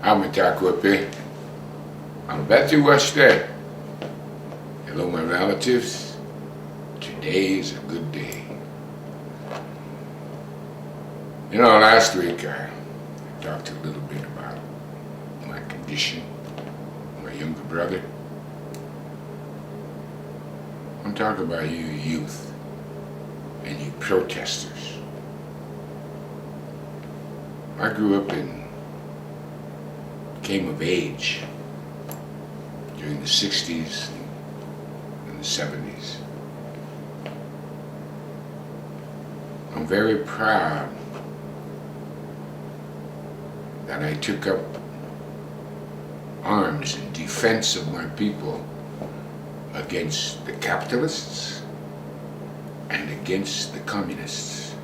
Amatakwepe. I'm Betty Wester. Hello, my relatives. Today is a good day. You know, last week I talked a little bit about my condition, my younger brother. I'm talking about you youth and you protesters. I grew up came of age during the 60s and the 70s. I'm very proud that I took up arms in defense of my people against the capitalists and against the communists.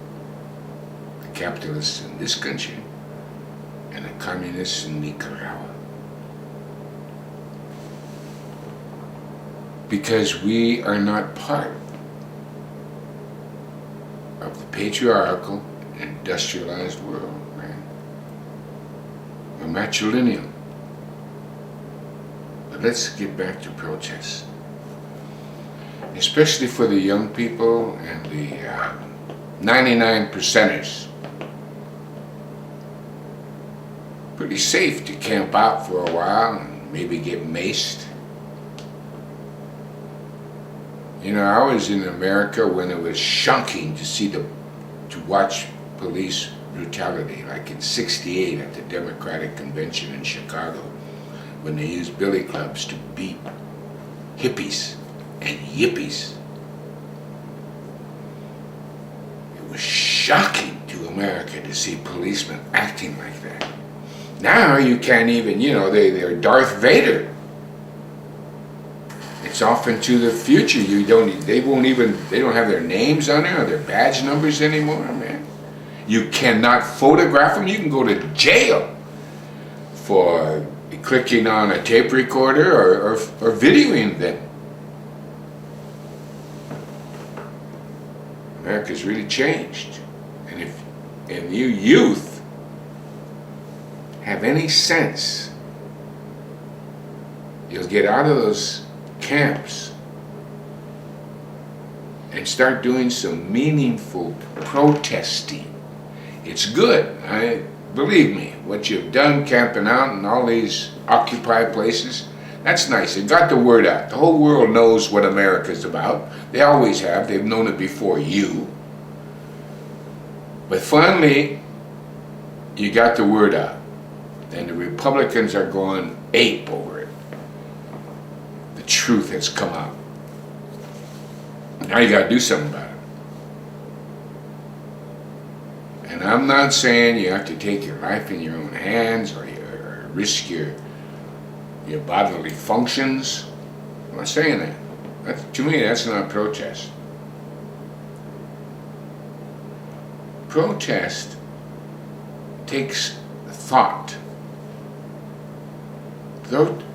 The capitalists in this country and the communists in Nicaragua. Because we are not part of the patriarchal, industrialized world, man. We're matrilineal. But let's get back to protests. Especially for the young people and the 99 percenters. Pretty safe to camp out for a while and maybe get maced. You know, I was in America when it was shocking to watch police brutality, like in '68 at the Democratic Convention in Chicago, when they used billy clubs to beat hippies and yippies. It was shocking to America to see policemen acting like that. Now you can't even, you know, they're Darth Vader. It's off into the future. They don't have their names on there or their badge numbers anymore, man. You cannot photograph them. You can go to jail for clicking on a tape recorder or videoing them. America's really changed. And if you youth have any sense, you'll get out of those camps and start doing some meaningful protesting. It's good. Believe me, what you've done camping out in all these occupied places, that's nice. It got the word out. The whole world knows what America's about. They always have. They've known it before you. But finally, you got the word out. And the Republicans are going ape over it. The truth has come out. Now you got to do something about it. And I'm not saying you have to take your life in your own hands or risk your bodily functions. I'm not saying that. To me, that's not protest. Protest takes thought.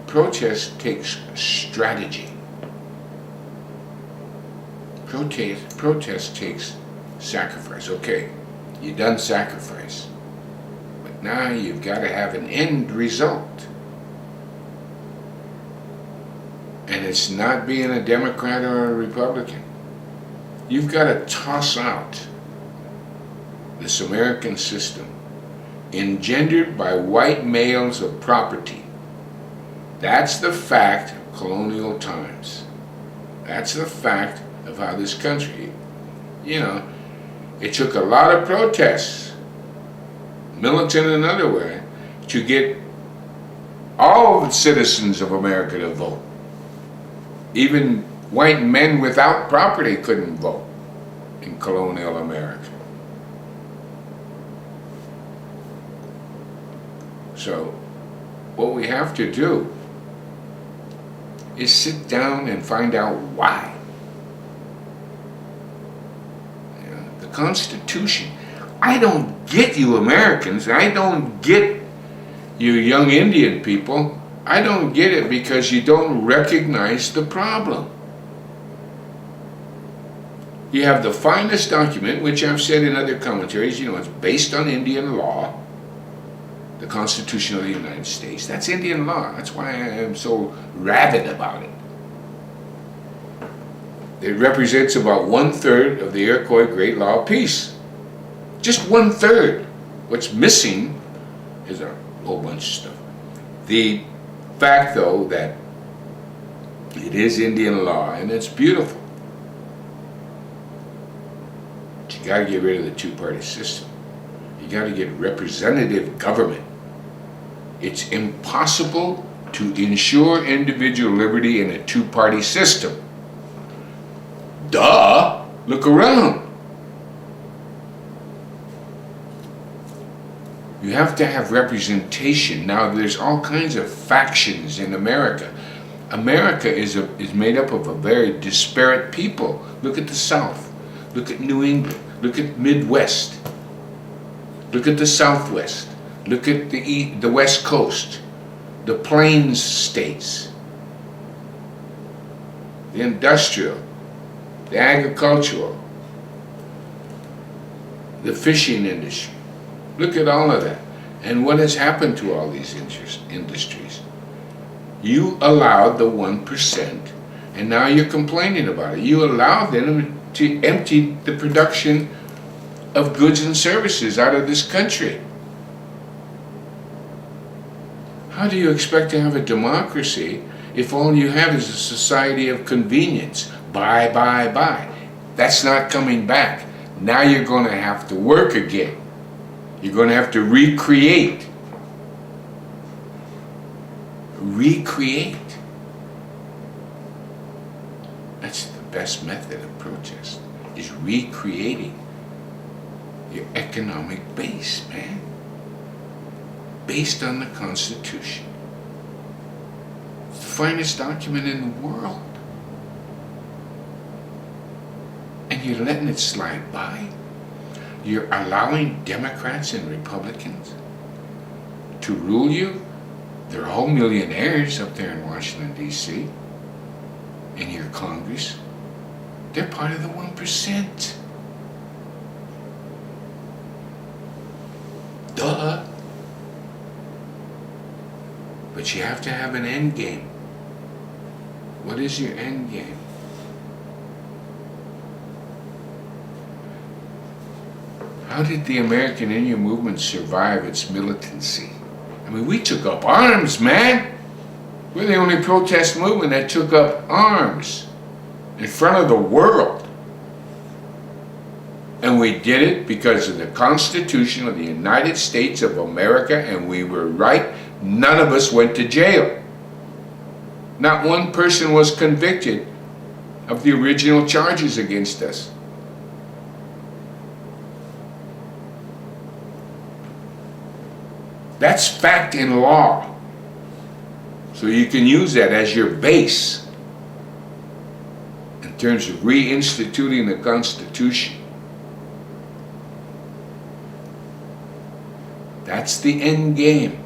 Protest takes strategy. Protest takes sacrifice. Okay, you done sacrifice, but now you've got to have an end result. And it's not being a Democrat or a Republican. You've got to toss out this American system engendered by white males of property. That's the fact of colonial times. That's the fact of how this country, you know, it took a lot of protests, militant and other way, to get all the citizens of America to vote. Even white men without property couldn't vote in colonial America. So what we have to do is sit down and find out why. The Constitution. I don't get you Americans. I don't get you young Indian people. I don't get it because you don't recognize the problem. You have the finest document, which I've said in other commentaries, you know, it's based on Indian law. the Constitution of the United States. That's Indian law. That's why I am so rabid about it. It represents about 1/3 of the Iroquois Great Law of Peace. Just 1/3. What's missing is a whole bunch of stuff. The fact, though, that it is Indian law and it's beautiful. But you got to get rid of the two-party system. You got to get representative government. It's impossible to ensure individual liberty in a two-party system. Duh! Look around. You have to have representation. Now, there's all kinds of factions in America. America is made up of a very disparate people. Look at the South. Look at New England. Look at Midwest. Look at the Southwest. Look at the West Coast. The Plains states. The industrial. The agricultural. The fishing industry. Look at all of that. And what has happened to all these industries? You allowed the 1%, and now you're complaining about it. You allowed them to empty the production of goods and services out of this country. How do you expect to have a democracy if all you have is a society of convenience? Buy, buy, buy. That's not coming back. Now you're going to have to work again. You're going to have to recreate. Recreate. That's the best method of protest, is recreating your economic base, man. Based on the Constitution. It's the finest document in the world. And you're letting it slide by. You're allowing Democrats and Republicans to rule you. They're all millionaires up there in Washington, D.C. In your Congress. They're part of the 1%. Duh. But you have to have an end game. What is your end game? How did the American Indian movement survive its militancy? I mean, we took up arms, man. We're the only protest movement that took up arms in front of the world. And we did it because of the Constitution of the United States of America, and we were right. None of us went to jail. Not one person was convicted of the original charges against us. That's fact in law. So you can use that as your base in terms of reinstituting the Constitution. That's the end game.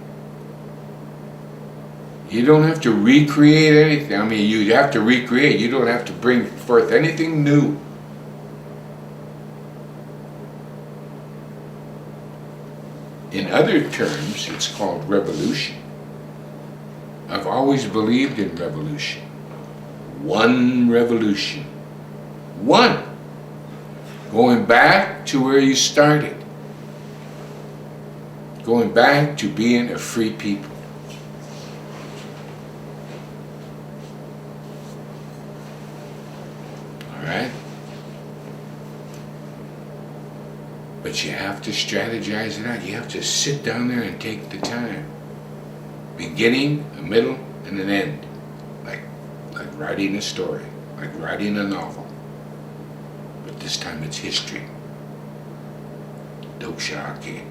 You don't have to recreate anything. I mean, you have to recreate. You don't have to bring forth anything new. In other terms, it's called revolution. I've always believed in revolution. One revolution. One. Going back to where you started. Going back to being a free people. Alright? But you have to strategize it out. You have to sit down there and take the time. Beginning, a middle, and an end. Like writing a story. Like writing a novel. But this time it's history. Dope Shaki.